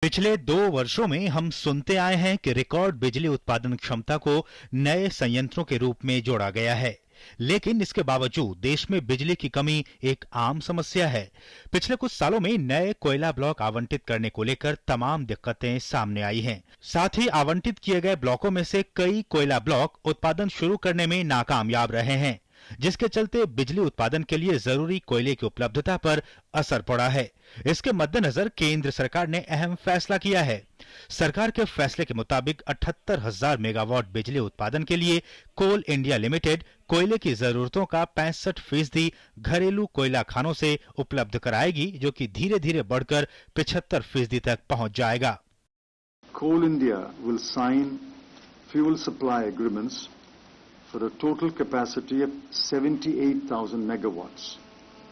पिछले 2 वर्षों में हम सुनते आए हैं कि रिकॉर्ड बिजली उत्पादन क्षमता को नए संयंत्रों के रूप में जोड़ा गया है, लेकिन इसके बावजूद देश में बिजली की कमी एक आम समस्या है। पिछले कुछ सालों में नए कोयला ब्लॉक आवंटित करने को लेकर तमाम दिक्कतें सामने आई हैं। साथ ही आवंटित किए गए ब्लॉकों में से कई कोयला ब्लॉक उत्पादन शुरू करने में नाकामयाब रहे हैं, जिसके चलते बिजली उत्पादन के लिए जरूरी कोयले की उपलब्धता पर असर पड़ा है। इसके मद्देनजर केंद्र सरकार ने अहम फैसला किया है। सरकार के फैसले के मुताबिक 78,000 मेगावाट बिजली उत्पादन के लिए कोल इंडिया लिमिटेड कोयले की जरूरतों का 65% घरेलू कोयला खानों से उपलब्ध कराएगी, जो कि धीरे धीरे बढ़कर 75% तक पहुंच जाएगा। Coal India will sign fuel supply agreements for a total capacity of 78,000 megawatts.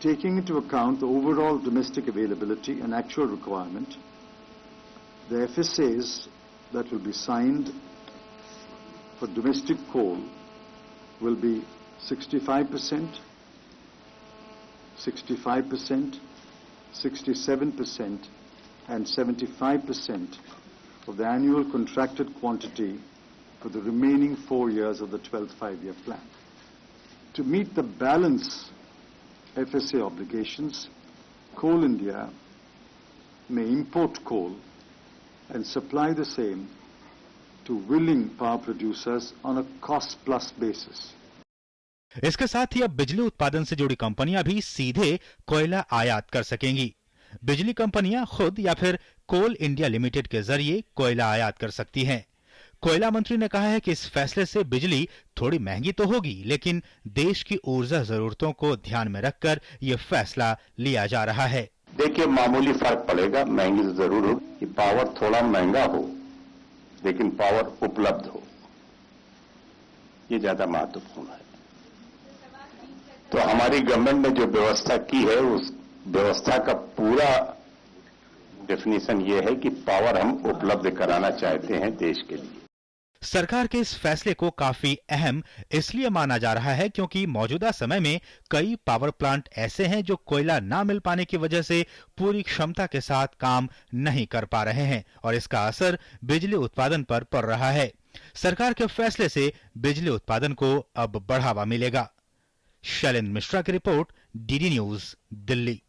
Taking into account the overall domestic availability and actual requirement, the FSAs that will be signed for domestic coal will be 65%, 65%, 67% and 75% of the annual contracted quantity for the remaining 4 years of the 12th five-year plan. To meet the balance FSA obligations, Coal India may import coal and supply the same to willing power producers on a cost-plus basis. इसके साथ ही अब बिजली उत्पादन से जुड़ी कंपनियां भी सीधे कोयला आयात कर सकेंगी। बिजली कंपनियां खुद या फिर कोल इंडिया लिमिटेड के जरिए कोयला आयात कर सकती हैं। कोयला मंत्री ने कहा है कि इस फैसले से बिजली थोड़ी महंगी तो होगी, लेकिन देश की ऊर्जा जरूरतों को ध्यान में रखकर यह फैसला लिया जा रहा है। देखिए, मामूली फर्क पड़ेगा, महंगी तो जरूर हो कि पावर थोड़ा महंगा हो, लेकिन पावर उपलब्ध हो, ये ज्यादा महत्वपूर्ण है। तो हमारी गवर्नमेंट ने जो व्यवस्था की है, उस व्यवस्था का पूरा डेफिनेशन ये है कि पावर हम उपलब्ध कराना चाहते हैं देश के लिए। सरकार के इस फैसले को काफी अहम इसलिए माना जा रहा है क्योंकि मौजूदा समय में कई पावर प्लांट ऐसे हैं जो कोयला ना मिल पाने की वजह से पूरी क्षमता के साथ काम नहीं कर पा रहे हैं और इसका असर बिजली उत्पादन पर पड़ रहा है। सरकार के फैसले से बिजली उत्पादन को अब बढ़ावा मिलेगा। शैलेंद्र मिश्रा की रिपोर्ट, डीडी न्यूज, दिल्ली।